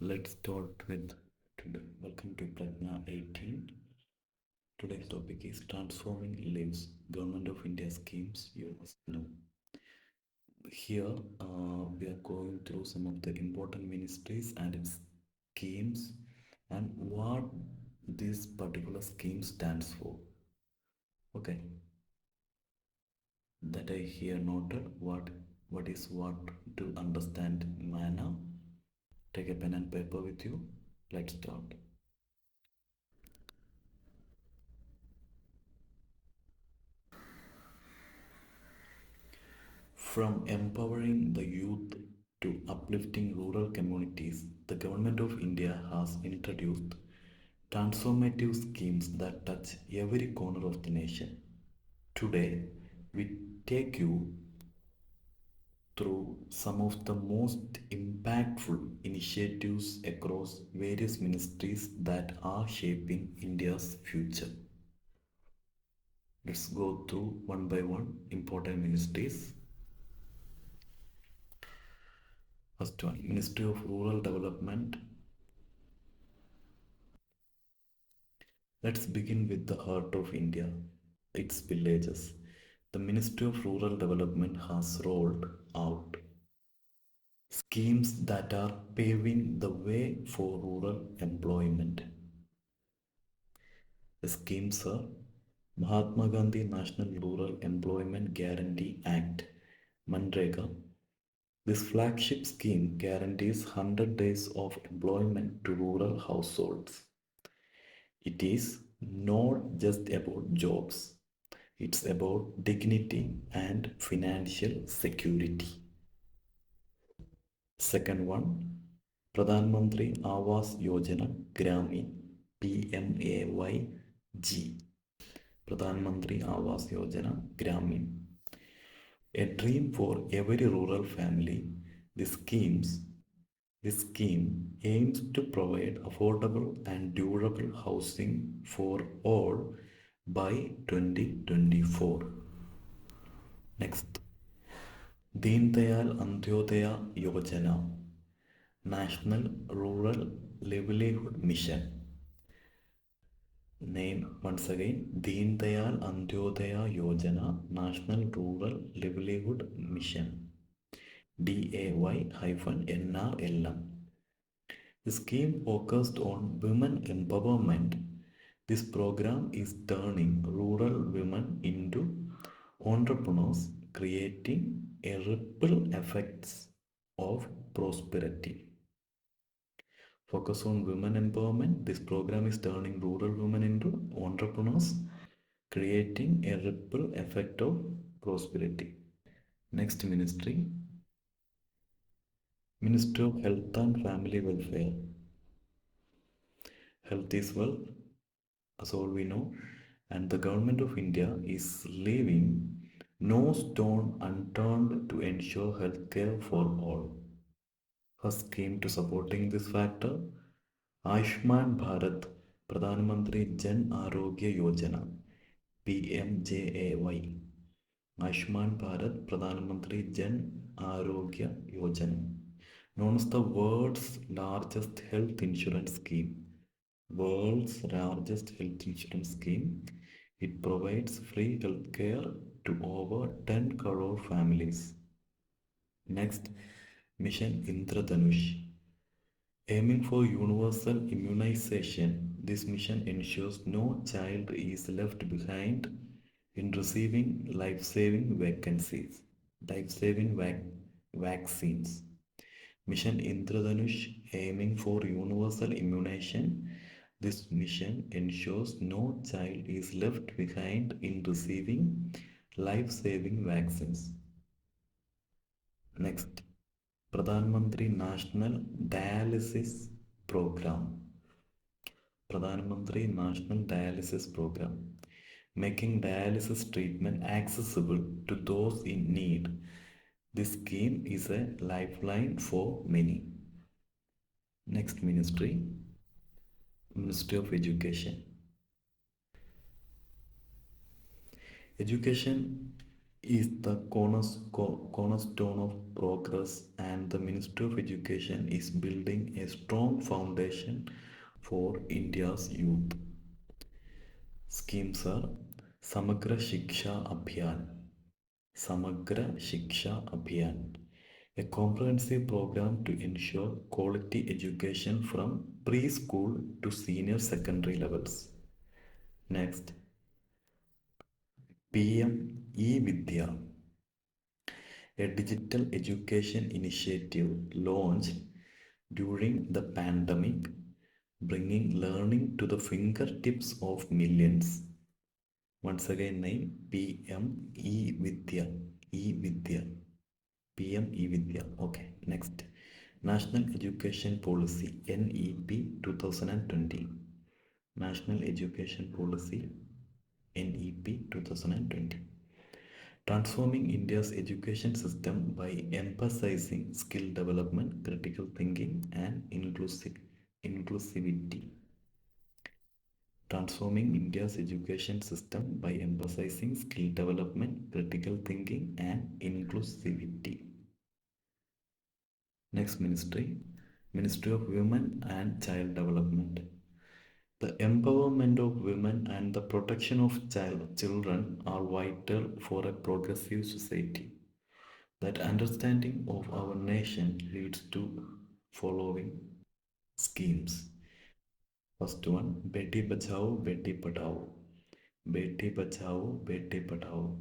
Let's start with today. Welcome to Prajna 18. Today's topic is Transforming Lives, Government of India Schemes You Must Know. Here we are going through some of the important ministries and its schemes and what this particular scheme stands for. Okay, that I here noted what is what to understand manner. Take a pen and paper with you. Let's start. From empowering the youth to uplifting rural communities, the Government of India has introduced transformative schemes that touch every corner of the nation. Today, we take you through some of the most impactful initiatives across various ministries that are shaping India's future. Let's go through one by one important ministries. First one, Ministry of Rural Development. Let's begin with the heart of India, its villages. The Ministry of Rural Development has rolled out schemes that are paving the way for rural employment. The schemes are Mahatma Gandhi National Rural Employment Guarantee Act, Manrega. This flagship scheme guarantees 100 days of employment to rural households. It is not just about jobs, it's about dignity and financial security. Second one, Pradhan Mantri Awas Yojana Gramin, PMAYG. Pradhan Mantri Awas Yojana Gramin. A dream for every rural family. This scheme aims to provide affordable and durable housing for all by 2024. Next, Deen Dayal Antyodaya Yojana, National Rural Livelihood Mission. Name once again, Deen Dayal Antyodaya Yojana, National Rural Livelihood Mission, DAY-NRLM. The scheme focused on women empowerment. This program is turning rural women into entrepreneurs, creating a ripple effects of prosperity. Focus on women empowerment. This program is turning rural women into entrepreneurs, creating a ripple effect of prosperity. Next ministry, Ministry of Health and Family Welfare. Health is wealth, as all we know, and the Government of India is leaving no stone unturned to ensure health care for all. First scheme to supporting this factor, Ayushman Bharat Pradhan Mantri Jan Arogya Yojana, PMJAY. Ayushman Bharat Pradhan Mantri Jan Arogya Yojana, known as the world's largest health insurance scheme. World's largest health insurance scheme. It provides free health care to over 10 crore families. Next, Mission Indradhanush. Aiming for universal immunization, this mission ensures no child is left behind in receiving life-saving vaccines. Mission Indradhanush, aiming for universal immunization, this mission ensures no child is left behind in receiving life-saving vaccines. Next, Pradhan Mantri National Dialysis Program. Pradhan Mantri National Dialysis Program, making dialysis treatment accessible to those in need. This scheme is a lifeline for many. Next ministry, Ministry of Education. Education is the cornerstone of progress, and the Ministry of Education is building a strong foundation for India's youth. Schemes are Samagra Shiksha Abhiyan, Samagra Shiksha Abhiyan, a comprehensive program to ensure quality education from preschool to senior secondary levels. Next, PM E-Vidya, a digital education initiative launched during the pandemic, bringing learning to the fingertips of millions. Once again, name PM E-Vidya, E-Vidya, PM E-Vidya. Okay, next. National Education Policy NEP 2020. National Education Policy NEP 2020. Transforming India's education system by emphasizing skill development, critical thinking, and inclusivity. Transforming India's education system by emphasizing skill development, critical thinking, and inclusivity. Next ministry, Ministry of Women and Child Development. The empowerment of women and the protection of children are vital for a progressive society. That understanding of our nation leads to following schemes. First one, Beti Bachao, Beti Padhao. Beti Bachao, Beti Padhao.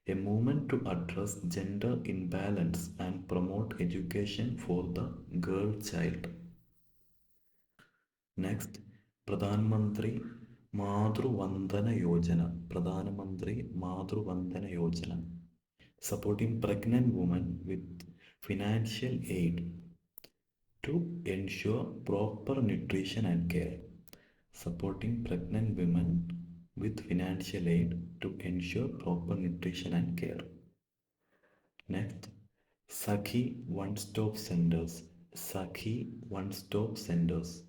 A movement to address gender imbalance and promote education for the girl child. Next, Pradhan Mantri Madru Vandana Yojana. Pradhan Mantri Madru Vandana Yojana. Supporting pregnant women with financial aid to ensure proper nutrition and care. Supporting pregnant women with financial aid to ensure proper nutrition and care. Next, Sakhi One-Stop Centers. Sakhi One-Stop Centers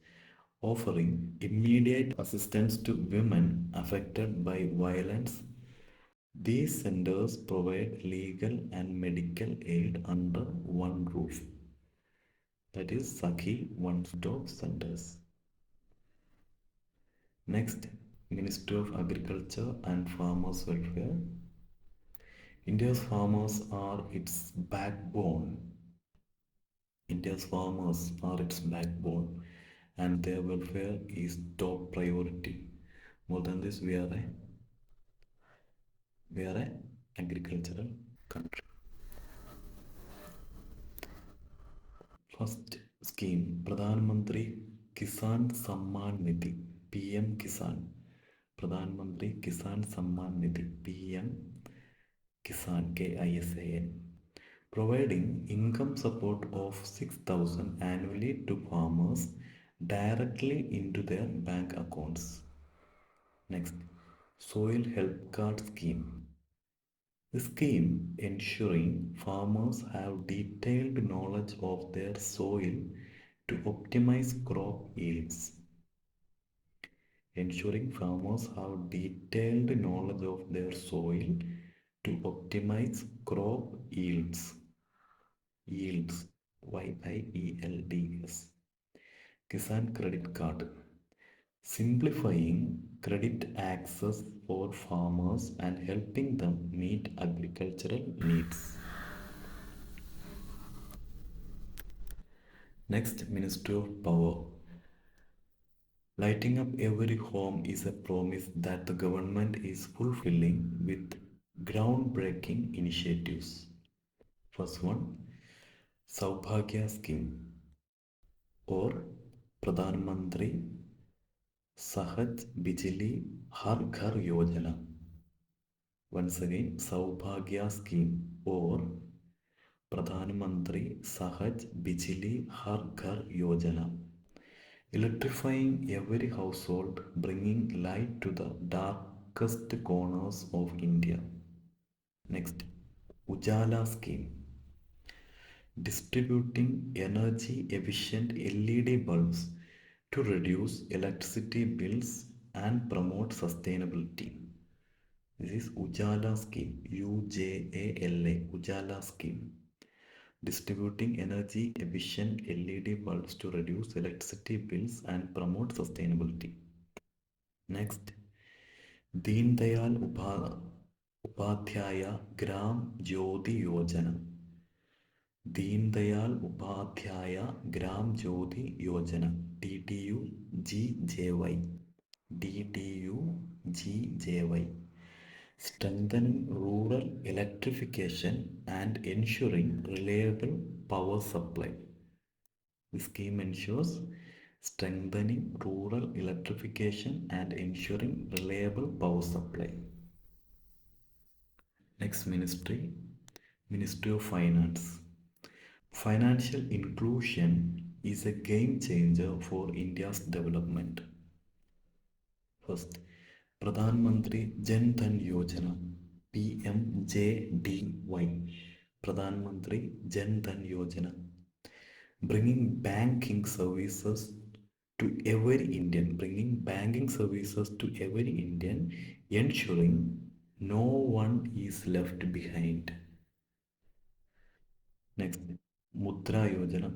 offering immediate assistance to women affected by violence. These centers provide legal and medical aid under one roof. That is Sakhi One-Stop Centers. Next, Ministry of Agriculture and Farmers Welfare. India's farmers are its backbone. India's farmers are its backbone, and their welfare is top priority. More than this, we are a agricultural country. First scheme, Pradhan Mantri Kisan Samman Nidhi, PM Kisan. Pradhan Mantri Kisan Samman Nidhi, PM Kisan, KISAN, providing income support of 6,000 annually to farmers directly into their bank accounts. Next, Soil Health Card Scheme. The scheme ensuring farmers have detailed knowledge of their soil to optimize crop yields. Ensuring farmers have detailed knowledge of their soil to optimize crop yields. Yields, YIELDS. Kisan Credit Card, simplifying credit access for farmers and helping them meet agricultural needs. Next, Ministry of Power. Lighting up every home is a promise that the government is fulfilling with groundbreaking initiatives. First one, Saubhagya Scheme or Pradhan Mantri Sahaj Bijli Har Ghar Yojana. Once again, Saubhagya Scheme or Pradhan Mantri Sahaj Bijli Har Ghar Yojana. Electrifying every household, bringing light to the darkest corners of India. Next, Ujala Scheme, distributing energy efficient LED bulbs to reduce electricity bills and promote sustainability. This is Ujala scheme, UJALA, Ujala scheme, distributing energy efficient LED bulbs to reduce electricity bills and promote sustainability. Next, Deen Dayal Upadhyaya Gram Jyoti Yojana. Deen Dayal Upadhyaya Gram Jyoti Yojana, DDU-GJY. DDU-GJY. Strengthening rural electrification and ensuring reliable power supply. The scheme ensures strengthening rural electrification and ensuring reliable power supply. Next ministry, Ministry of Finance. Financial inclusion is a game changer for India's development. First, Pradhan Mantri Jan Dhan Yojana, PMJDY. Pradhan Mantri Jan Dhan Yojana, bringing banking services to every Indian, ensuring no one is left behind. Next, Mudra Yojana,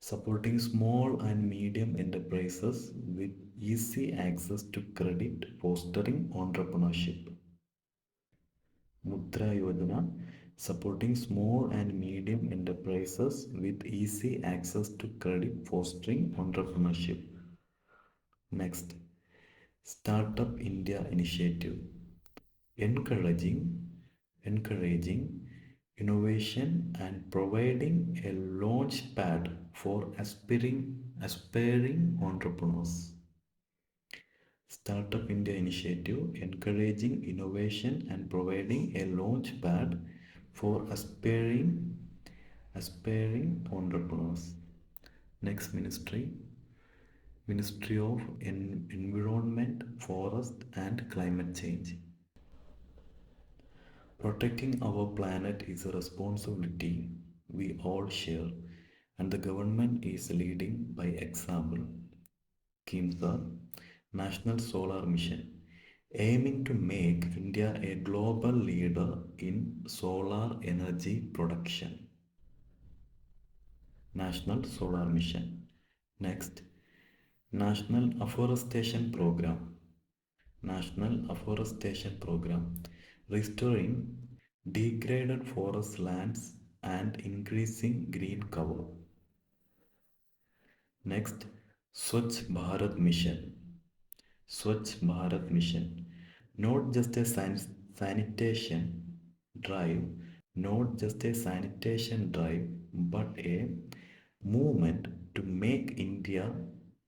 supporting small and medium enterprises with easy access to credit, fostering entrepreneurship. Mudra Yojana, supporting small and medium enterprises with easy access to credit, fostering entrepreneurship. Next, Startup India Initiative, encouraging innovation and providing a launch pad for aspiring entrepreneurs. Startup India Initiative, encouraging innovation and providing a launch pad for aspiring entrepreneurs. Next ministry, Ministry of Environment, Forest and Climate Change. Protecting our planet is a responsibility we all share, and the government is leading by example. KIMSA, National Solar Mission, aiming to make India a global leader in solar energy production. National Solar Mission. Next, National Afforestation Program. National Afforestation Program, restoring degraded forest lands and increasing green cover. Next, Swachh Bharat Mission. Swachh Bharat Mission, not just a sanitation drive, but a movement to make India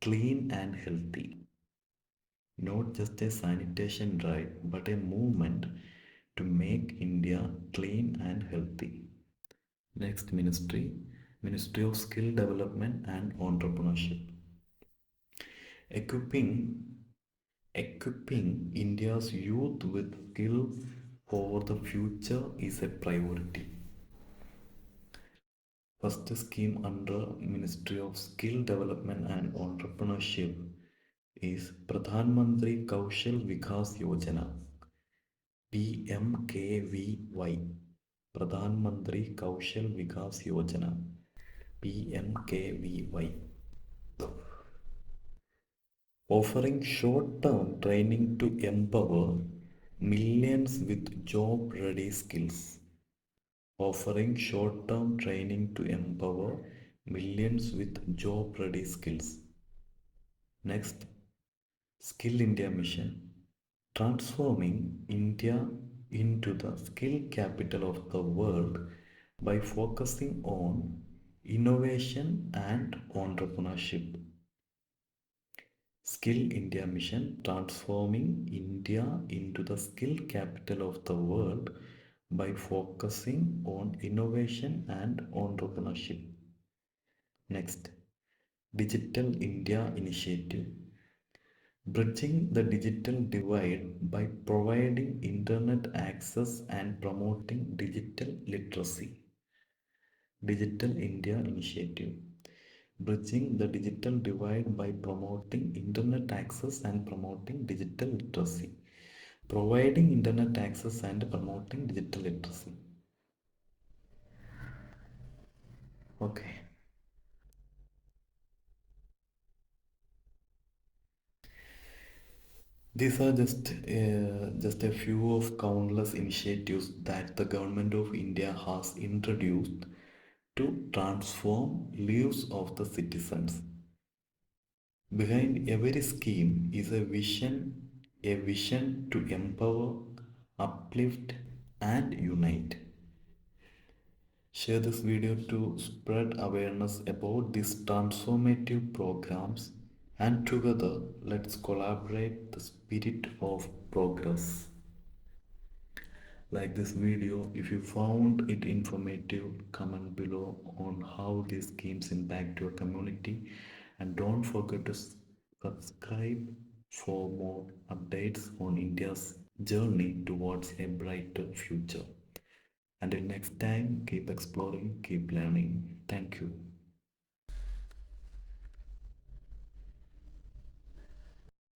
clean and healthy. Not just a sanitation drive, but a movement to make India clean and healthy. Next ministry, Ministry of Skill Development and Entrepreneurship. Equipping India's youth with skills for the future is a priority. First scheme under Ministry of Skill Development and Entrepreneurship is Pradhan Mantri Kaushal Vikas Yojana, PMKVY. Pradhan Mantri Kaushal Vikas Yojana, PMKVY. Offering short-term training to empower millions with job-ready skills. Offering short-term training to empower millions with job-ready skills. Next, Skill India Mission, transforming India into the skill capital of the world by focusing on innovation and entrepreneurship. Skill India Mission, transforming India into the skill capital of the world by focusing on innovation and entrepreneurship. Next, Digital India Initiative, bridging the digital divide by providing internet access and promoting digital literacy. Digital India Initiative, bridging the digital divide by promoting internet access and promoting digital literacy. providing internet access and promoting digital literacy. Okay, these are just a few of countless initiatives that the government of India has introduced to transform lives of the citizens. Behind every scheme is a vision to empower, uplift, and unite. Share this video to spread awareness about these transformative programs, and together let's collaborate the spirit of progress. Like this video, if you found it informative, comment below on how these schemes impact your community, and don't forget to subscribe for more updates on India's journey towards a brighter future. Until next time, keep exploring, keep learning. Thank you.